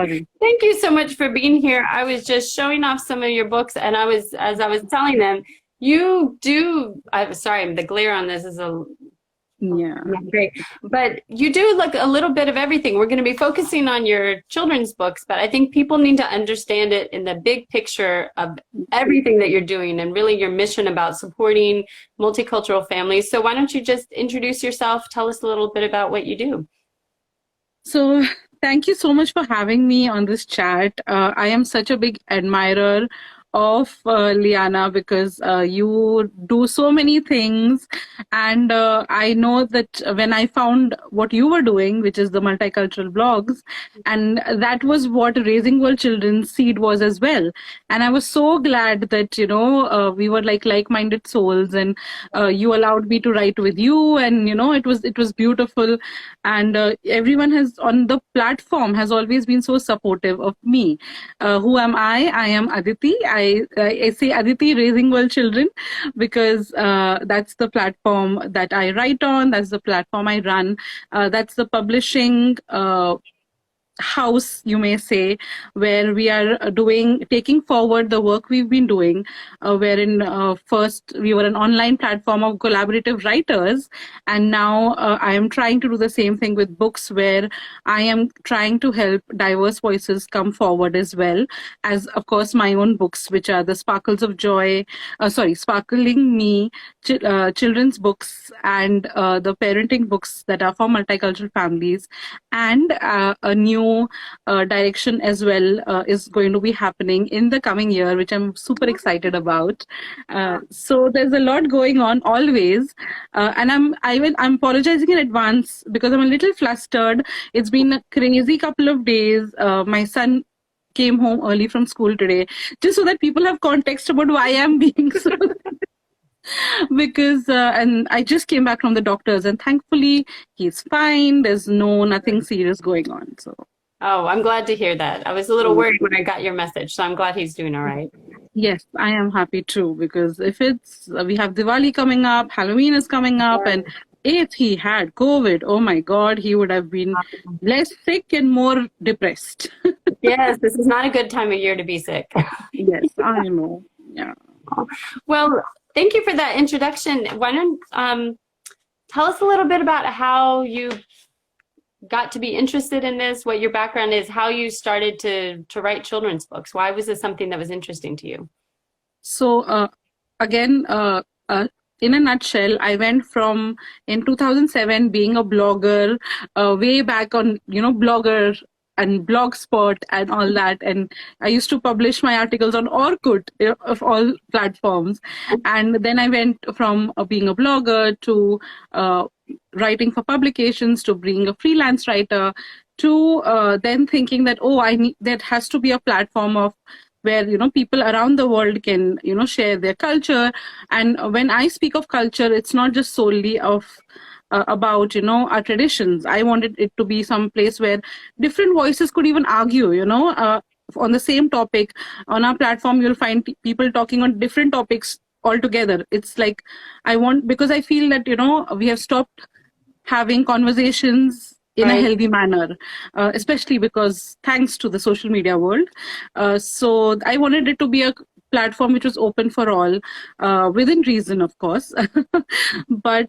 Sorry. Thank you so much for being here. I was just showing off some of your books, and as I was telling them, you do, I'm sorry, the glare on this is Yeah. not great, but you do like a little bit of everything. We're going to be focusing on your children's books, but I think people need to understand it in the big picture of everything that you're doing and really your mission about supporting multicultural families. So why don't you just introduce yourself, tell us a little bit about what you do. So thank you so much for having me on this chat. I am such a big admirer of Liana because you do so many things. And I know that when I found what you were doing, which is the multicultural blogs, and that was what Raising World Children's seed was as well. And I was so glad that, we were like-minded souls, and you allowed me to write with you. And, it was beautiful. And everyone has on the platform has always been so supportive of me. Who am I? I am Aditi. I say Aditi Raising World Children because that's the platform that I write on. That's the platform I run. That's the publishing house, you may say, where we are taking forward the work we've been doing, wherein first we were an online platform of collaborative writers, and now I am trying to do the same thing with books, where I am trying to help diverse voices come forward as well as, of course, my own books, which are the Sparkles of Joy, Sparkling Me, children's books, and the parenting books that are for multicultural families, and a new direction as well is going to be happening in the coming year, which I'm super excited about. So there's a lot going on always, and I'm apologizing in advance because I'm a little flustered. It's been a crazy couple of days. My son came home early from school today, just so that people have context about why I'm being so. Because and I just came back from the doctors, and thankfully he's fine. There's nothing serious going on. So. Oh, I'm glad to hear that. I was a little worried when I got your message, so I'm glad he's doing all right. Yes, I am happy too, because if we have Diwali coming up, Halloween is coming up, and if he had COVID, oh my God, he would have been less sick and more depressed. Yes, this is not a good time of year to be sick. Yes, I know. Yeah. Well, thank you for that introduction. Why don't tell us a little bit about how you got to be interested in this, what your background is, how you started to write children's books. Why was this something that was interesting to you? So again, in a nutshell, I went from in 2007 being a blogger, way back on, Blogger and Blogspot and all that. And I used to publish my articles on Orkut, of all platforms. And then I went from being a blogger to writing for publications, to being a freelance writer, to then thinking that, that has to be a platform of where people around the world can share their culture. And when I speak of culture, it's not just solely of about our traditions. I wanted it to be some place where different voices could even argue, on the same topic. On our platform, you'll find people talking on different topics altogether. It's like because I feel that we have stopped having conversations in a healthy manner, especially because thanks to the social media world. So I wanted it to be a platform which was open for all, within reason, of course. But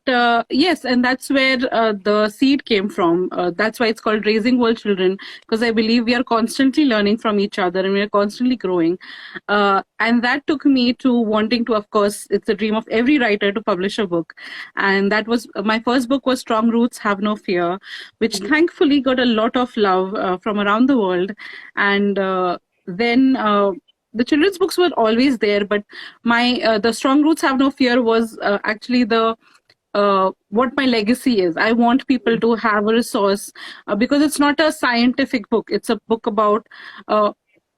yes, and that's where the seed came from. That's why it's called Raising World Children, because I believe we are constantly learning from each other and we are constantly growing. And that took me to wanting to, of course, it's a dream of every writer to publish a book. And that was, my first book was Strong Roots, Have No Fear, which thankfully got a lot of love from around the world. And then the children's books were always there, but the Strong Roots Have No Fear was actually the what my legacy is. I want people to have a resource because it's not a scientific book. It's a book about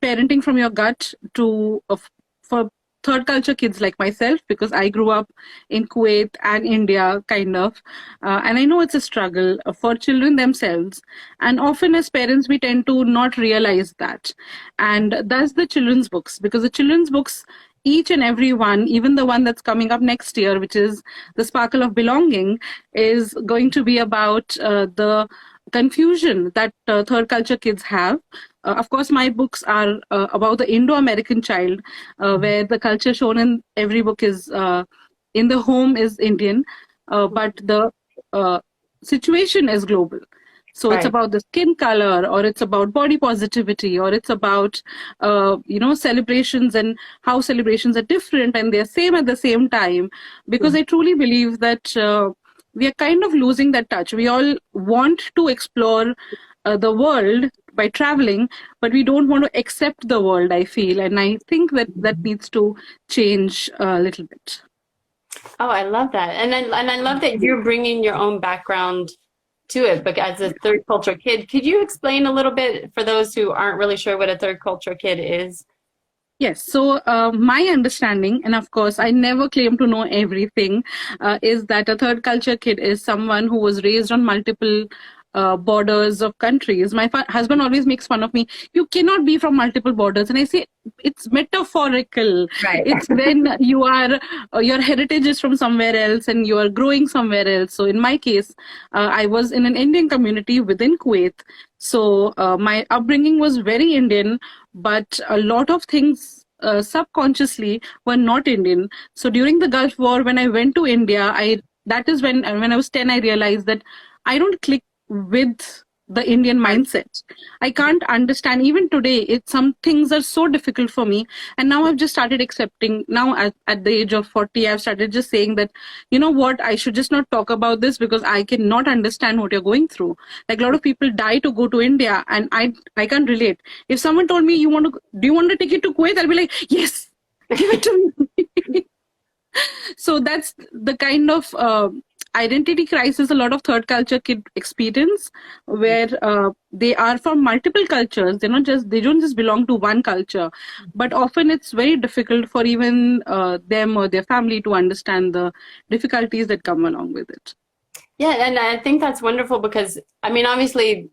parenting from your gut for third culture kids like myself, because I grew up in Kuwait and India, kind of. And I know it's a struggle for children themselves. And often as parents, we tend to not realize that. And that's the children's books, because the children's books, each and every one, even the one that's coming up next year, which is The Sparkle of Belonging, is going to be about the confusion that third culture kids have of course, my books are about the Indo-American child, where the culture shown in every book is in the home is Indian, but the situation is global. So it's Right. about the skin color, or it's about body positivity, or it's about celebrations and how celebrations are different and they're same at the same time. Because I truly believe that we are kind of losing that touch. We all want to explore the world by traveling, but we don't want to accept the world, I feel. And I think that that needs to change a little bit. Oh, I love that. And I love that you're bringing your own background to it. But as a third culture kid, could you explain a little bit for those who aren't really sure what a third culture kid is? Yes, so my understanding, and of course, I never claim to know everything, is that a third culture kid is someone who was raised on multiple borders of countries. My husband always makes fun of me. You cannot be from multiple borders, and I say it's metaphorical. Right. It's when you are your heritage is from somewhere else, and you are growing somewhere else. So in my case, I was in an Indian community within Kuwait. So my upbringing was very Indian, but a lot of things subconsciously were not Indian. So during the Gulf War, when I went to India, that is when I was 10, I realized that I don't click with the Indian mindset. I can't understand. Even today, some things are so difficult for me. And now I've just started accepting. Now at the age of 40, I've started just saying that, you know what, I should just not talk about this because I cannot understand what you're going through. Like a lot of people die to go to India, and I can't relate. If someone told me, do you want to take it to Kuwait? I'll be like, yes, give it to me. So that's the kind of identity crisis a lot of third culture kid experience, where they are from multiple cultures. They don't just belong to one culture, but often it's very difficult for even them or their family to understand the difficulties that come along with it. Yeah, and I think that's wonderful because, I mean, obviously,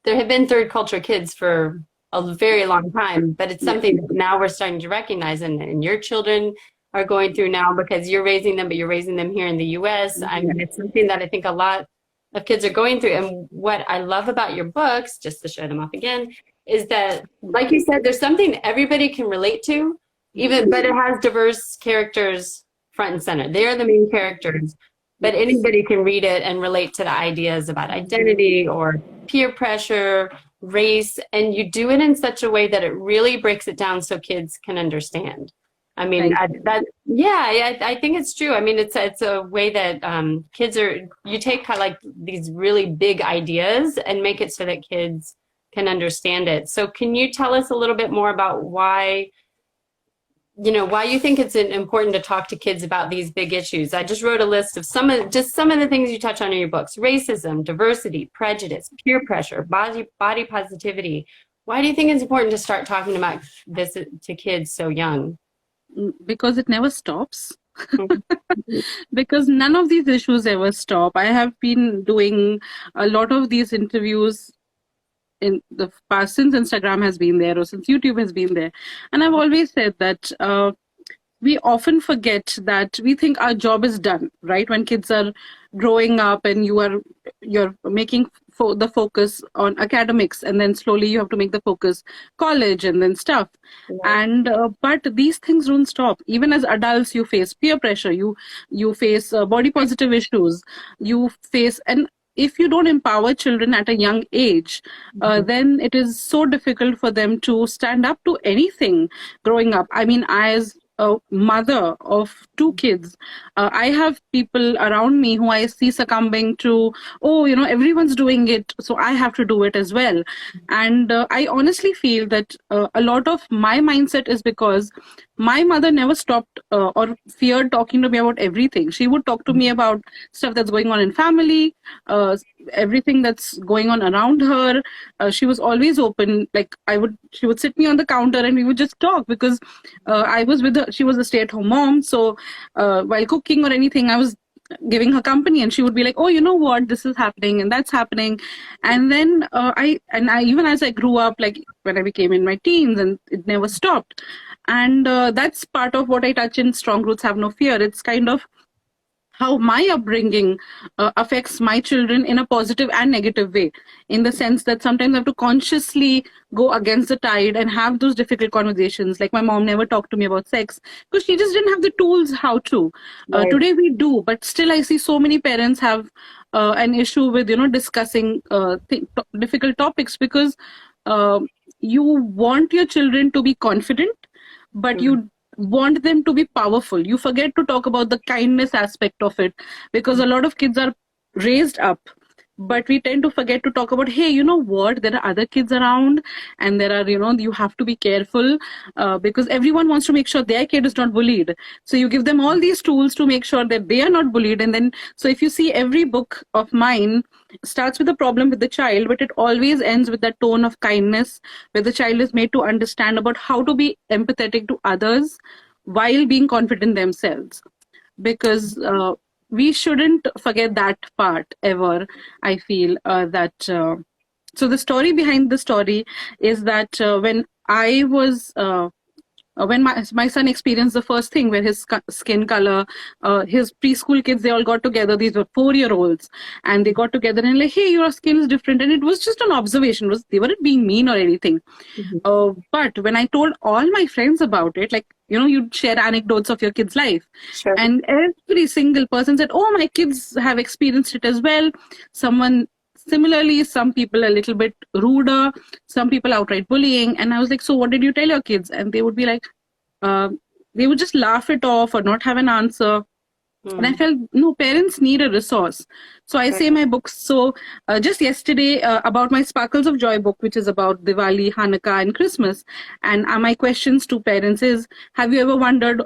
there have been third culture kids for a very long time, but it's something that now we're starting to recognize, and your children are going through now because you're raising them, but you're raising them here in the US. I mean, it's something that I think a lot of kids are going through. And what I love about your books, just to show them off again, is that, like you said, there's something everybody can relate to, but it has diverse characters front and center. They're the main characters, but anybody can read it and relate to the ideas about identity or peer pressure, race, and you do it in such a way that it really breaks it down so kids can understand. I mean, I think it's true. I mean, it's a way that kids you take kind of like these really big ideas and make it so that kids can understand it. So can you tell us a little bit more about why you think it's important to talk to kids about these big issues? I just wrote a list of some of the things you touch on in your books: racism, diversity, prejudice, peer pressure, body positivity. Why do you think it's important to start talking about this to kids so young? Because it never stops. Because none of these issues ever stop. I have been doing a lot of these interviews in the past since Instagram has been there or since YouTube has been there. And I've always said that we often forget that we think our job is done, right? When kids are growing up and you're making the focus on academics, and then slowly you have to make the focus college and then stuff. Yeah. And but these things don't stop. Even as adults, you face peer pressure, you face body positive issues, you face, and if you don't empower children at a young age, then it is so difficult for them to stand up to anything growing up. I mean, as a mother of 2 kids, I have people around me who I see succumbing to, everyone's doing it, so I have to do it as well. And I honestly feel that a lot of my mindset is because my mother never stopped or feared talking to me about everything. She would talk to me about stuff that's going on in family, everything that's going on around her. She was always open. Like she would sit me on the counter and we would just talk, because I was with her. She was a stay-at-home mom. So while cooking or anything, I was giving her company, and she would be like, oh, you know what, this is happening and that's happening. And then I even as I grew up, like when I became in my teens, and it never stopped. And that's part of what I touch in Strong Roots Have No Fear. It's kind of how my upbringing affects my children in a positive and negative way, in the sense that sometimes I have to consciously go against the tide and have those difficult conversations. Like my mom never talked to me about sex because she just didn't have the tools how to. Right. Today we do, but still I see so many parents have an issue with discussing difficult topics because uh, you want your children to be confident, but you want them to be powerful. You forget to talk about the kindness aspect of it, because a lot of kids are raised up, but we tend to forget to talk about, hey, you know what, there are other kids around, and there are, you have to be careful, because everyone wants to make sure their kid is not bullied. So you give them all these tools to make sure that they are not bullied. And then, so if you see, every book of mine starts with a problem with the child, but it always ends with that tone of kindness, where the child is made to understand about how to be empathetic to others while being confident themselves. Because we shouldn't forget that part ever. I feel that so the story behind the story is that when my son experienced the first thing, where his skin color, his preschool kids, they all got together. These were 4-year-olds, and they got together and like, hey, your skin is different. And it was just an observation. They weren't being mean or anything. But when I told all my friends about it, like, you'd share anecdotes of your kid's life. Sure. And every single person said, oh, my kids have experienced it as well. Someone similarly, some people a little bit ruder, some people outright bullying. And I was like, so what did you tell your kids? And they would be like, they would just laugh it off or not have an answer. And I felt, no, parents need a resource. So I say my books. So just yesterday, about my Sparkles of Joy book, which is about Diwali, Hanukkah, and Christmas. And my questions to parents is, have you ever wondered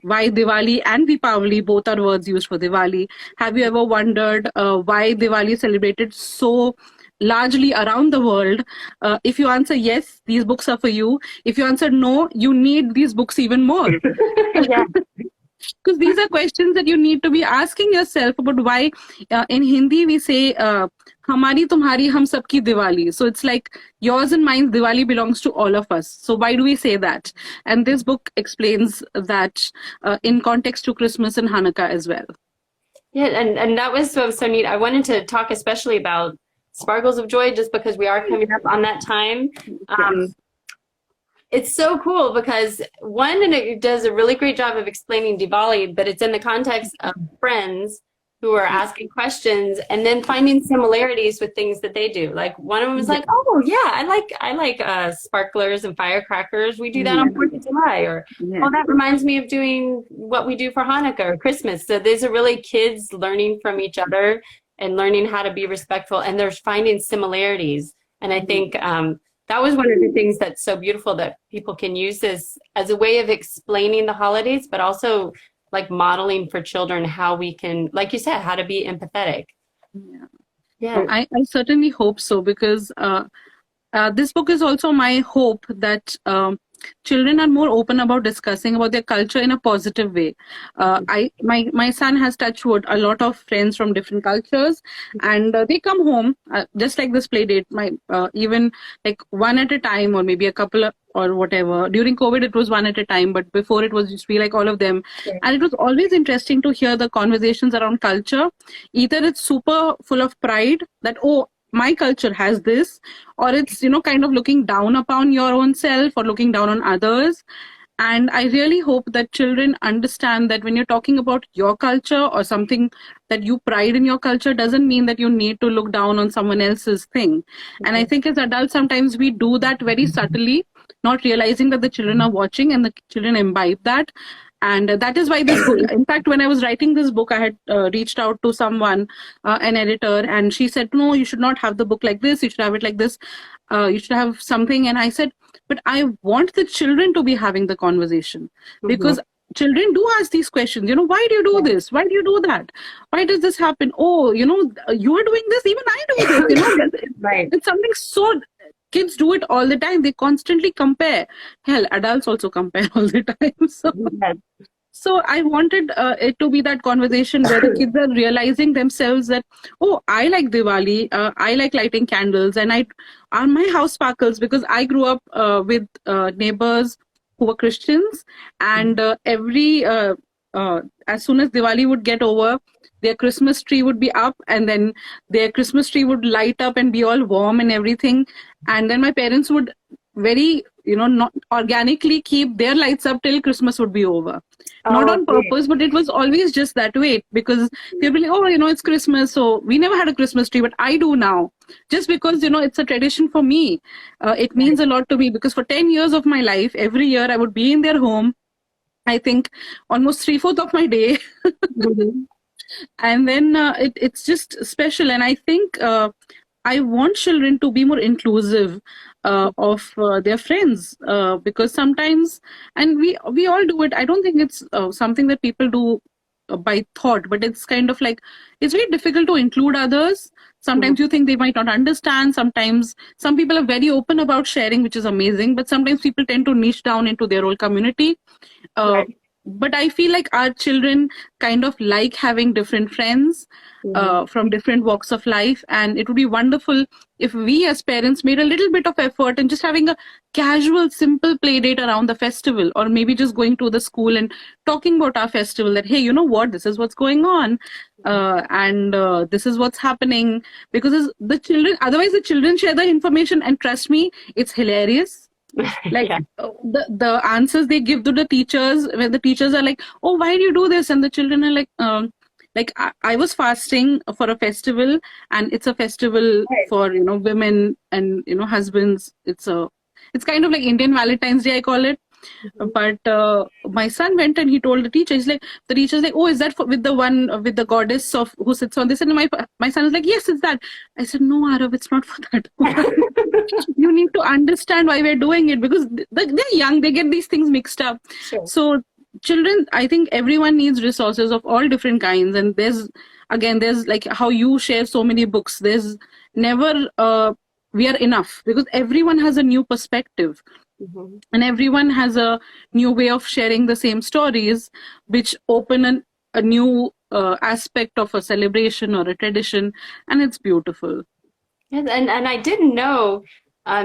why Diwali and Deepavali, both are words used for Diwali? Have you ever wondered why Diwali is celebrated so largely around the world? If you answer yes, these books are for you. If you answer no, you need these books even more. Yeah. Because these are questions that you need to be asking yourself about why. In Hindi, we say, Hamari, tumhari, hum sabki Diwali. So it's like yours and mine, Diwali belongs to all of us. So why do we say that? And this book explains that in context to Christmas and Hanukkah as well. Yeah, and that was so neat. I wanted to talk especially about Sparkles of Joy, just because we are coming up on that time. It's so cool because and it does a really great job of explaining Diwali, but it's in the context of friends who are asking questions and then finding similarities with things that they do. Like one of them was like, oh yeah, I like sparklers and firecrackers. We do that on 4th of July. Or, oh, that reminds me of doing what we do for Hanukkah or Christmas. So these are really kids learning from each other and learning how to be respectful, and they're finding similarities. And I think that was one of the things that's so beautiful, that people can use this as a way of explaining the holidays, but also like modeling for children how we can, like you said, how to be empathetic. Yeah. I certainly hope so, because this book is also my hope that children are more open about discussing about their culture in a positive way. My son has, touched wood, a lot of friends from different cultures, and they come home just like this play date. Even like one at a time, or maybe a couple of, or whatever. During COVID, it was one at a time, but before it was just be like all of them. And it was always interesting to hear the conversations around culture. Either it's super full of pride that, oh, my culture has this, or it's, kind of looking down upon your own self or looking down on others. And I really hope that children understand that when you're talking about your culture or something that you pride in your culture, doesn't mean that you need to look down on someone else's thing. And I think as adults, sometimes we do that very subtly, not realizing that the children are watching and the children imbibe that. And that is why this book, in fact, when I was writing this book, I had reached out to someone, an editor, and she said, no, you should not have the book like this. You should have it like this. You should have something. And I said, but I want the children to be having the conversation, because children do ask these questions. Why do you do this? Why do you do that? Why does this happen? Oh, you are doing this. Even I do this. Right. It's something so... Kids do it all the time. They constantly compare. Hell, adults also compare all the time. So I wanted it to be that conversation where the kids are realizing themselves that, oh, I like Diwali. I like lighting candles, and my house sparkles because I grew up with neighbors who were Christians, and every as soon as Diwali would get over, their Christmas tree would be up, and then their Christmas tree would light up and be all warm and everything. And then my parents would very, not organically keep their lights up till Christmas would be over. Not Oh, on great. purpose, but it was always just that way, because they'd be like, oh, it's Christmas. So we never had a Christmas tree, but I do now. Just because, it's a tradition for me. It means a lot to me, because for 10 years of my life, every year I would be in their home, I think almost 3/4 of my day. Mhm. And then it's just special. And I think I want children to be more inclusive of their friends, because sometimes, and we all do it. I don't think it's something that people do by thought, but it's kind of like, it's very difficult to include others. Sometimes you think they might not understand. Sometimes some people are very open about sharing, which is amazing, but sometimes people tend to niche down into their own community. Right. But I feel like our children kind of like having different friends from different walks of life. And it would be wonderful if we as parents made a little bit of effort and just having a casual, simple play date around the festival, or maybe just going to the school and talking about our festival, that, hey, you know what, this is what's going on. And this is what's happening, because the children, otherwise the children share the information, and trust me, it's hilarious. Like Yeah. the answers they give to the teachers, when the teachers are like, oh, why do you do this, and the children are like I was fasting for a festival, and it's a festival Right. for women and husbands. It's kind of like Indian Valentine's Day, I call it. But my son went and he told the teacher. The teacher's like, oh, is that with the one with the goddess of who sits on this? And my son is like, yes, it's that. I said, no, Arav, it's not for that. You need to understand why we're doing it, because they're young, they get these things mixed up. Sure. So children, I think everyone needs resources of all different kinds. And there's like how you share so many books. There's never we are enough, because everyone has a new perspective. And everyone has a new way of sharing the same stories, which open a new aspect of a celebration or a tradition, and it's beautiful. Yes, and I didn't know,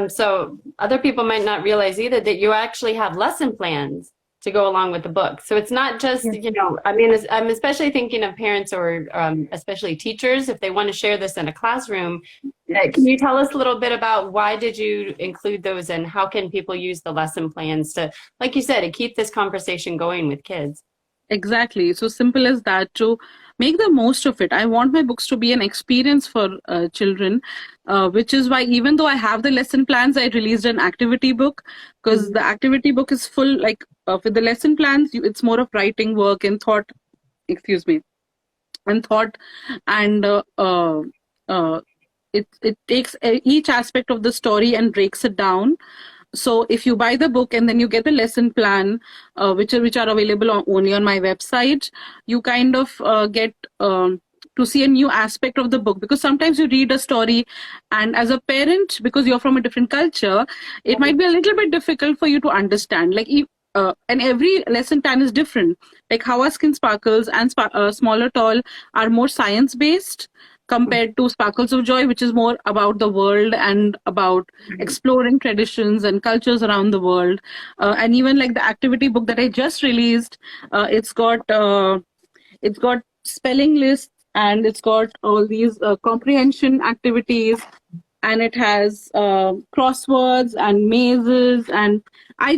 so other people might not realize either, that you actually have lesson plans to go along with the book. So it's not just, I mean, I'm especially thinking of parents or especially teachers, if they want to share this in a classroom. Can you tell us a little bit about why did you include those, and how can people use the lesson plans to, like you said, to keep this conversation going with kids? Exactly. So simple as that, to make the most of it. I want my books to be an experience for children, which is why, even though I have the lesson plans, I released an activity book, because the activity book is full, like with the lesson plans, it's more of writing work and thought, excuse me, and thought. And it takes each aspect of the story and breaks it down. So if you buy the book and then you get the lesson plan, which are available only on my website, you kind of get to see a new aspect of the book. Because sometimes you read a story, and as a parent, because you're from a different culture, it might be a little bit difficult for you to understand. Like and every lesson plan is different. Like How Our Skin Sparkles and Smaller Tall are more science based, compared to Sparkles of Joy, which is more about the world and about exploring traditions and cultures around the world. And even like the activity book that I just released, it's got spelling lists, and it's got all these comprehension activities, and it has crosswords and mazes. And I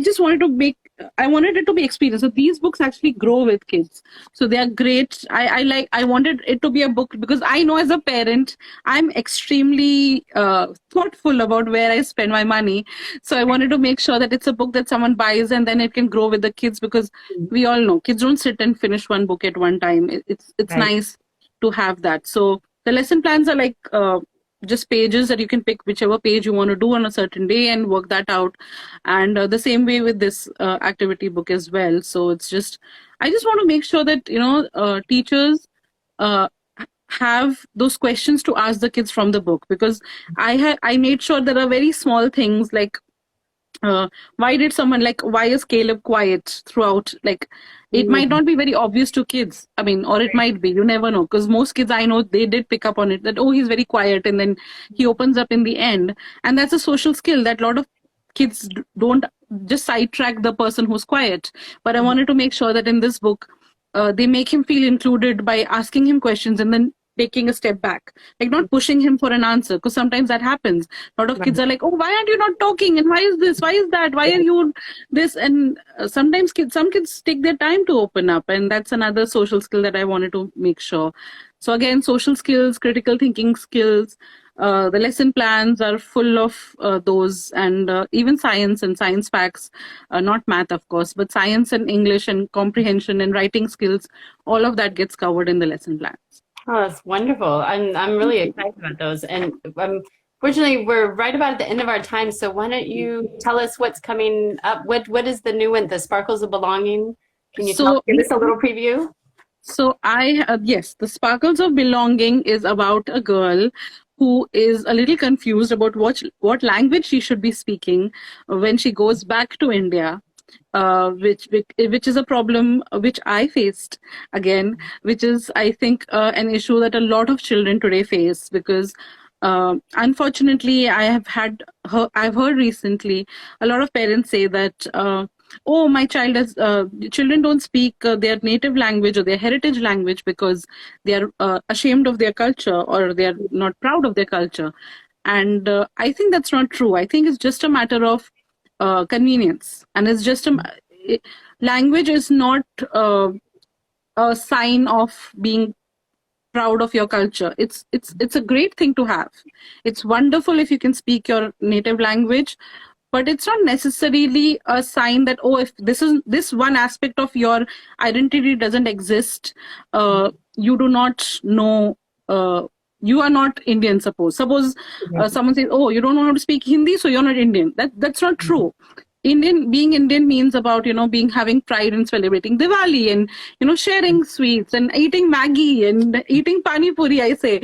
wanted it to be experience. So these books actually grow with kids, so they are great. I wanted it to be a book, because I know as a parent I'm extremely thoughtful about where I spend my money. So I wanted to make sure that it's a book that someone buys, and then it can grow with the kids, because we all know kids don't sit and finish one book at one time. It's Right. nice to have that. So the lesson plans are like just pages that you can pick whichever page you want to do on a certain day and work that out. And the same way with this activity book as well. So it's just, I just want to make sure that teachers have those questions to ask the kids from the book, because I made sure there are very small things like why is Caleb quiet throughout? Like, it might not be very obvious to kids. I mean, or it might be, you never know, because most kids I know, they did pick up on it, that, oh, he's very quiet, and then he opens up in the end. And that's a social skill that a lot of kids don't just sidetrack the person who's quiet. But I wanted to make sure that in this book, they make him feel included by asking him questions and then taking a step back, like not pushing him for an answer, because sometimes that happens. A lot of kids are like, oh, why aren't you not talking, and why is this, why is that, why are you this, and sometimes some kids take their time to open up, and that's another social skill that I wanted to make sure. So again, social skills, critical thinking skills, the lesson plans are full of those, and even science and science facts, not math, of course, but science and English and comprehension and writing skills, all of that gets covered in the lesson plans. Oh, that's wonderful. I'm really excited about those. And fortunately, we're right about at the end of our time. So why don't you tell us what's coming up? What is the new one? The Sparkles of Belonging. Can you give us a little preview? So yes, The Sparkles of Belonging is about a girl who is a little confused about what language she should be speaking when she goes back to India. Which is a problem which I faced again, which is, I think, an issue that a lot of children today face, because unfortunately, I've heard recently a lot of parents say that, oh, my child has children don't speak their native language or their heritage language because they are ashamed of their culture, or they are not proud of their culture. And I think that's not true. I think it's just a matter of convenience, and it's just language is not a sign of being proud of your culture. It's a great thing to have. It's wonderful if you can speak your native language, but it's not necessarily a sign that, oh, if this one aspect of your identity doesn't exist, you do not know, you are not Indian. Suppose someone says, oh, you don't know how to speak Hindi, so you're not Indian. That's not true. Being Indian means about, having pride and celebrating Diwali, and sharing sweets and eating Maggie and eating pani puri. I say,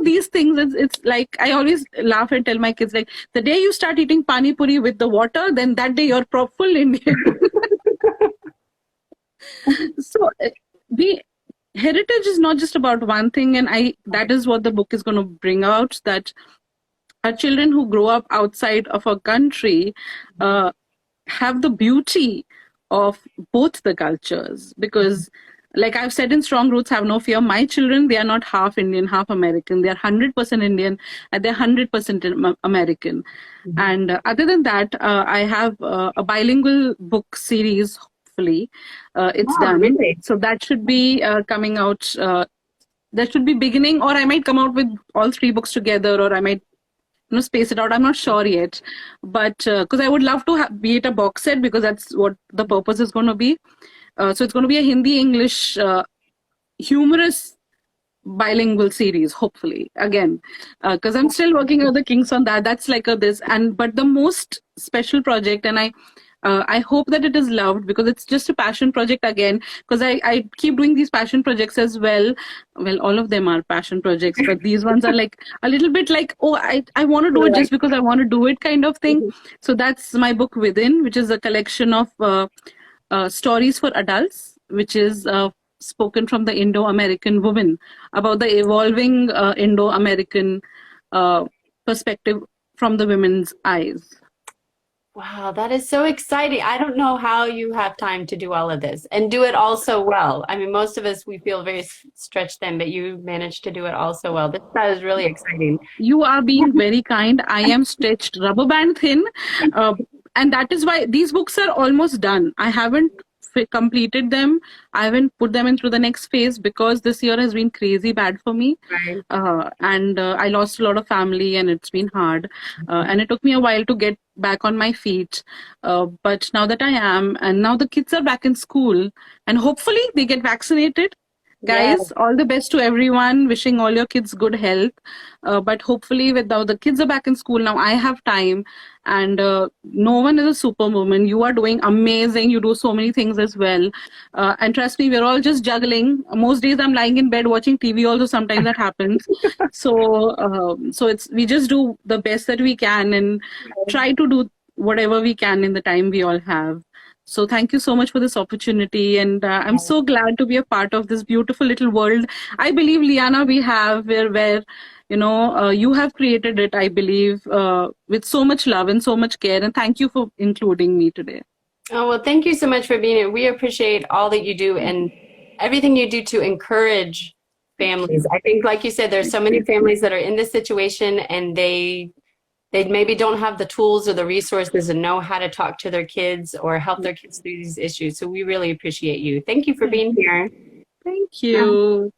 these things. It's like I always laugh and tell my kids, like, the day you start eating pani puri with the water, then that day you're full Indian. So the heritage is not just about one thing, and that is what the book is going to bring out, that our children who grow up outside of our country have the beauty of both the cultures, because, like I've said in Strong Roots Have No Fear, my children, they are not half Indian, half American. They are 100% Indian, and they're 100% American. Mm-hmm. And other than that, I have a bilingual book series. Hopefully, it's done. Really? So that should be coming out. That should be beginning, or I might come out with all three books together, or I might space it out. I'm not sure yet, but because I would love to be it a box set, because that's what the purpose is going to be. So it's going to be a Hindi English humorous bilingual series, hopefully, again, because I'm still working out the kinks on that. That's like but the most special project, and I hope that it is loved, because it's just a passion project again, because I keep doing these passion projects as well. Well, all of them are passion projects, but these ones are like a little bit like, oh, I want to do it just because I want to do it kind of thing. Mm-hmm. So that's my book Within, which is a collection of stories for adults, which is spoken from the Indo-American woman, about the evolving Indo-American perspective from the women's eyes. Wow, that is so exciting. I don't know how you have time to do all of this and do it all so well. I mean, most of us, we feel very stretched thin, but you managed to do it all so well. That is really exciting. You are being very kind. I am stretched rubber band thin. And that is why these books are almost done. I haven't completed them. I haven't put them in through the next phase, because this year has been crazy bad for me. Right. And I lost a lot of family, and it's been hard. And it took me a while to get back on my feet. But now that I am, and now the kids are back in school, and hopefully they get vaccinated. Guys, yes. All the best to everyone. Wishing all your kids good health. But hopefully, now the kids are back in school, now I have time. And no one is a superwoman. You are doing amazing. You do so many things as well. And trust me, we're all just juggling. Most days I'm lying in bed watching TV, although sometimes that happens. So we just do the best that we can and try to do whatever we can in the time we all have. So thank you so much for this opportunity. And I'm so glad to be a part of this beautiful little world. I believe, Liana, we have where you have created it, I believe, with so much love and so much care. And thank you for including me today. Oh, well, thank you so much for being here. We appreciate all that you do. And everything you do to encourage families. I think, like you said, there's so many families that are in this situation and they maybe don't have the tools or the resources and know how to talk to their kids or help their kids through these issues. So we really appreciate you. Thank you for being here. Thank you.